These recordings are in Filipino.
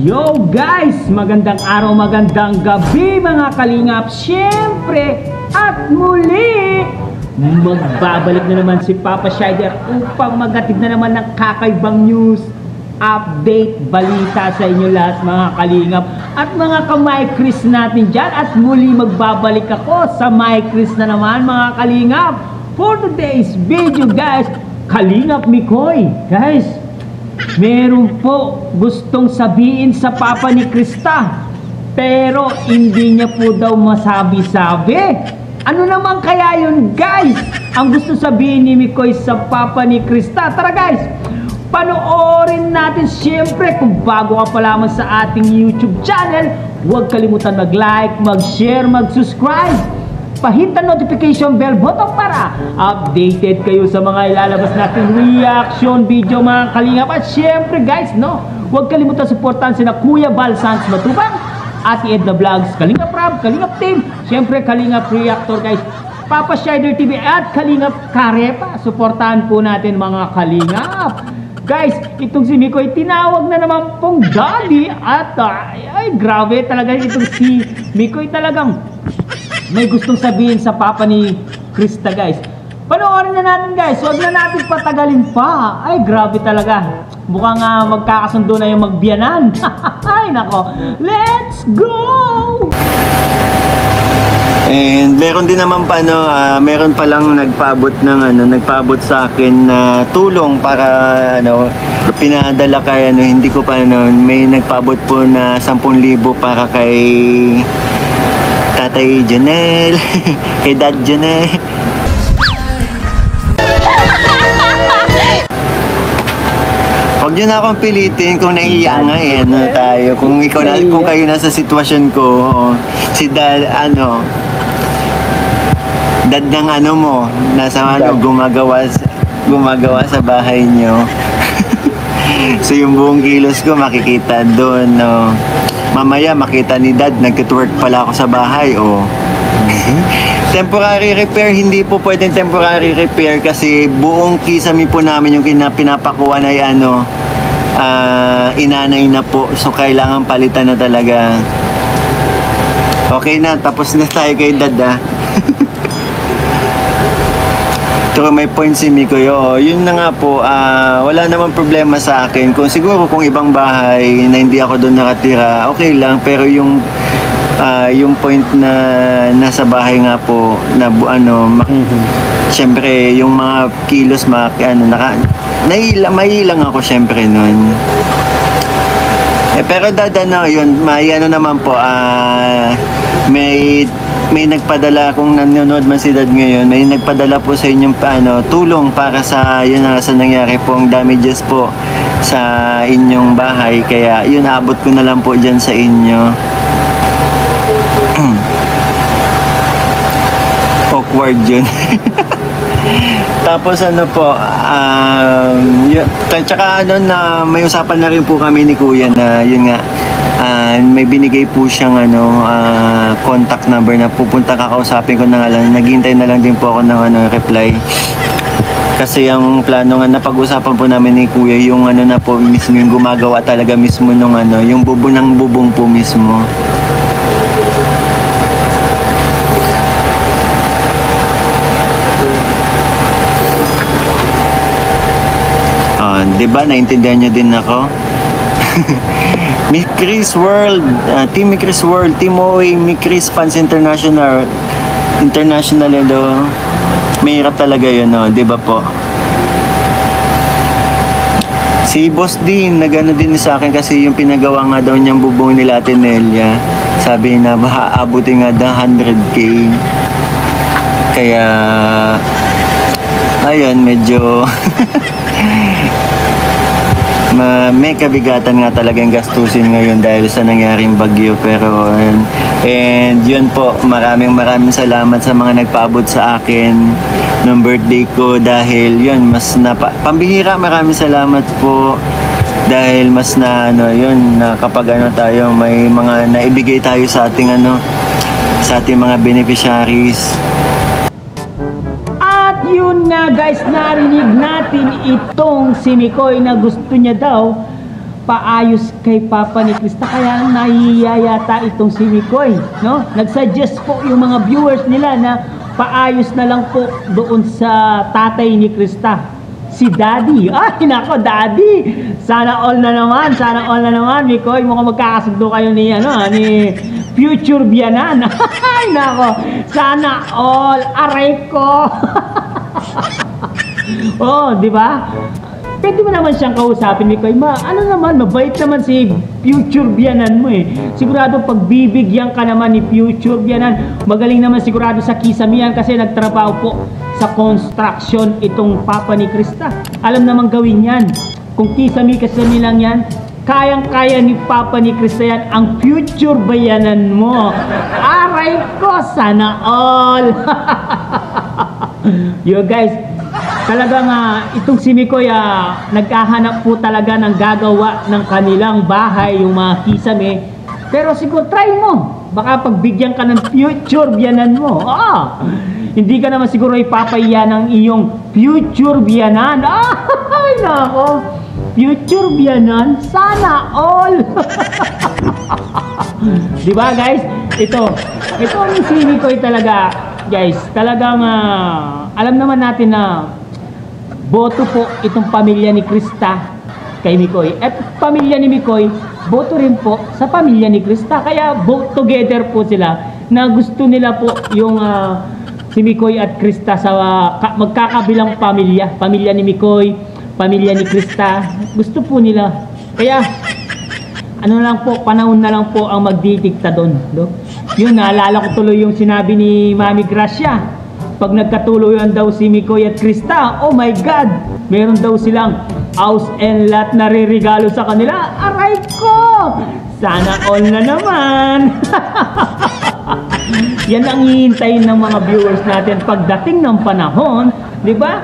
Yo guys! Magandang araw, magandang gabi mga kalingap. Siyempre at muli, magbabalik na naman si Papa Shider upang magatid na naman ng kakaibang news, update, balita sa inyo lahat mga kalingap at mga ka-Micris natin dyan. At muli magbabalik ako sa Micris na naman mga kalingap for today's video guys. Kalingap Mikoy, guys, meron po gustong sabihin sa Papa ni Krista pero hindi niya po daw masabi-sabi. Ano naman kaya yun guys ang gusto sabihin ni Mikoy sa Papa ni Krista? Tara guys, panoorin natin. Siyempre kung bago ka pa lamang sa ating YouTube channel, huwag kalimutan mag-like, mag-share, mag-subscribe, pahit ang notification bell button para updated kayo sa mga ilalabas nating reaction video mga kalingap. At syempre guys, no, huwag kalimutan suportahan sina Kuya Bal Sans Matubang, Ate Edna Vlogs, Kalingap Rab, Kalingap Team, syempre Kalingap Reactor guys, Papa Shider TV at Kalingap Karepa. Suportahan po natin mga kalingap. Guys, itong si Mikoy tinawag na naman pong daddy at ay grabe talaga itong si Mikoy, talagang may gustong sabihin sa Papa ni Krista guys. Panoorin na natin guys, huwag na natin patagalin pa. Ay grabe talaga, mukhang magkakasundo na yung magbiyanan. Ay nako, let's go! And meron din naman pa meron pa lang nagpaabot sa akin na tulong para pinadala kay hindi ko pa may nagpaabot po na 10,000 para kay Tatay Janelle, kay Dad Janelle. Huwag nyo na akong pilitin kung naiiyak nga tayo. Kung kayo nasa sitwasyon ko, si Dad, Dad ng mo, nasa gumagawa sa bahay nyo. So yung buong kilos ko makikita doon, mamaya makita ni Dad, nag-twerk pala ako sa bahay, Temporary repair, hindi po pwedeng temporary repair kasi buong kisame po namin yung pinapakuha na inanay na po. So kailangan palitan na talaga. Okay na, tapos na tayo kay Dad Pero may point si Miko, yun na nga po, wala namang problema sa akin. Kung ibang bahay na hindi ako doon nakatira, okay lang. Pero yung point na nasa bahay nga po, na syempre yung mga kilos, mahilang ako syempre nun. Pero Dad, yun, naman po, may nagpadala, kung nanonood man si Dad ngayon, may nagpadala po sa inyong tulong para sa sa nangyari pong damages po sa inyong bahay. Kaya yun, abot ko na lang po dyan sa inyo. Awkward yun. Tapos tsaka na may usapan na rin po kami ni Kuya na yun nga, may binigay po siyang contact number na pupunta kakausapin ko na nga lang. Naghintay na lang din po ako ng reply. Kasi ang plano nga, napag-usapan po namin ni Kuya yung na po mismo, yung gumagawa talaga mismo nung yung bubong po mismo. Diba, naintindihan nyo din ako? Micris World, Team Micris World, Team OA, Micris Fans International, mahirap talaga yun, diba po? Si Boss din, nagano din sa akin kasi yung pinagawa nga daw niyang bubong nila Ate Nelia, sabi na aabutin nga daw 100K. Kaya ayun, medyo may kabigatan nga talagang gastusin ngayon dahil sa nangyaring bagyo. Pero and yun po, maraming salamat sa mga nagpaabot sa akin ng birthday ko dahil yun, pambihira, maraming salamat po dahil mas yun, na kapag tayo may mga naibigay tayo sa ating sa ating mga beneficiaries. Yun nga guys, narinig natin itong si Mikoy na gusto niya daw paayos kay Papa ni Krista, kaya nahihiya yata itong si Mikoy, no? Nagsuggest po yung mga viewers nila na paayos na lang po doon sa tatay ni Krista, si Daddy. Ay nako, Daddy, sana all na naman Mikoy, mukhang magkakasundo kayo ni future biyanan. Ay nako, sana all, aray ko. Oh, di ba? Pwede mo naman siyang kausapin, Mikoy. Mabait naman si future biyanan mo eh. Sigurado pagbibigyan ka naman ni future biyanan. Magaling naman sigurado sa kisamihan kasi nagtrabaho po sa construction itong Papa ni Krista. Alam naman gawin yan. Kung kisami lang yan, kayang-kaya ni Papa ni Krista yan, ang future bayanan mo. Aray ko, sana all. Yo guys, talagang itong si Mikoy naghahanap po talaga ng gagawa ng kanilang bahay, yung mga kisame. Pero siguro try mo, baka pagbigyan ka ng future biyanan mo. Hindi ka naman siguro ipapahiya ng iyong future biyanan. Ay nako, future biyanan, sana all. Diba guys, ito ang si Mikoy talaga guys, talagang alam naman natin na boto po itong pamilya ni Krista kay Mikoy. At pamilya ni Mikoy, boto rin po sa pamilya ni Krista. Kaya vote together po sila na gusto nila po yung si Mikoy at Krista sa magkakabilang pamilya. Pamilya ni Mikoy, pamilya ni Krista. Gusto po nila. Kaya panahon na lang po ang magdidikta doon. No? Yun, naalala ko tuloy yung sinabi ni Mami Gracia. Pag nagkatuluyan daw si Mikoy at Krista, oh my God, meron daw silang house and lot na ririgalo sa kanila. Aray ko! Sana all na naman! Yan ang hihintayin ng mga viewers natin pagdating ng panahon, di ba?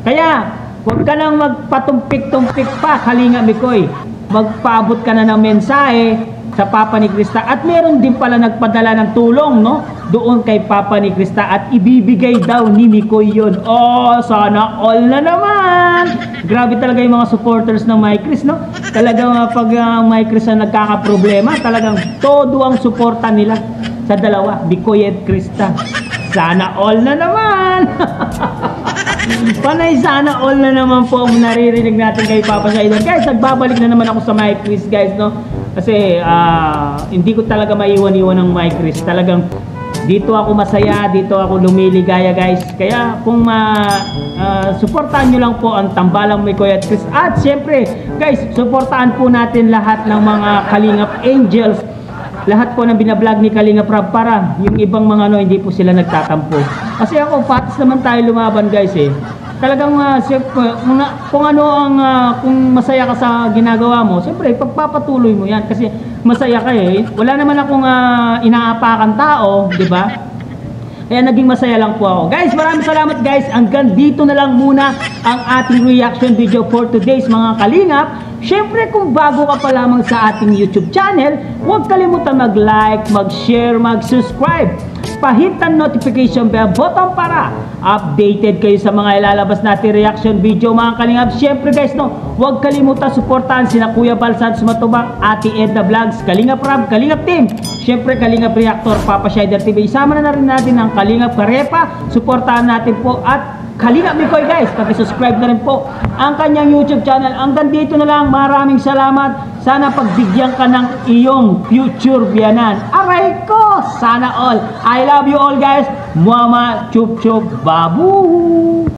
Kaya, huwag ka nang magpatumpik-tumpik pa, Kalinga Mikoy. Magpaabot ka na ng mensahe sa Papa ni Krista, at meron din pala nagpadala ng tulong, no? Doon kay Papa ni Krista, at ibibigay daw ni Mikoy yun. Oh, sana all na naman! Grabe talaga yung mga supporters ng My Chris, no? Talagang pag My Chris ang nagkakaproblema, talagang todo ang suporta nila sa dalawa, Mikoy at Krista. Sana all na naman! Panay sana all na naman po ang naririnig natin kay Papa Shider. Guys, nagbabalik na naman ako sa My Chris, guys, no? Kasi hindi ko talaga maiwan-iwan ng My Chris. Talagang dito ako masaya, dito ako lumiligaya, guys. Kaya kung suportahan nyo lang po ang Tambalang Mikoy at Chris. At syempre, guys, suportahan po natin lahat ng mga Kalingap Angels. Lahat po ng binablog ni Kalingap Rab para yung ibang mga hindi po sila nagtatampo. Kasi ako, patis naman tayo lumaban, guys eh. Talagang kung masaya ka sa ginagawa mo, siyempre pagpapatuloy mo yan kasi masaya ka eh. Wala naman akong inaapakan tao, di ba? Kaya naging masaya lang po ako. Guys, maraming salamat guys. Hanggang dito na lang muna ang ating reaction video for today's mga Kalingap. Siyempre, kung bago ka pa lamang sa ating YouTube channel, huwag kalimutan mag-like, mag-share, mag-subscribe. Pahit ang notification bell button para updated kayo sa mga ilalabas natin reaction video mga Kalingap. Siyempre guys, no, huwag kalimutan suportahan sina Kuya Balsan Sumatubang, Ate Edna Vlogs, Kalingap Rab, Kalingap Team, siyempre Kalingap Reactor, Papa Shider TV. Isama na rin natin ang Kalingap Karepa. Suportahan natin po at Kalingap Mikoy guys, pag-subscribe na rin po ang kanyang YouTube channel. Hanggang dito na lang, maraming salamat. Sana pagbigyan ka ng iyong future biyanan. Aray ko, sana all. I love you all guys. Mama, chup chup, babu.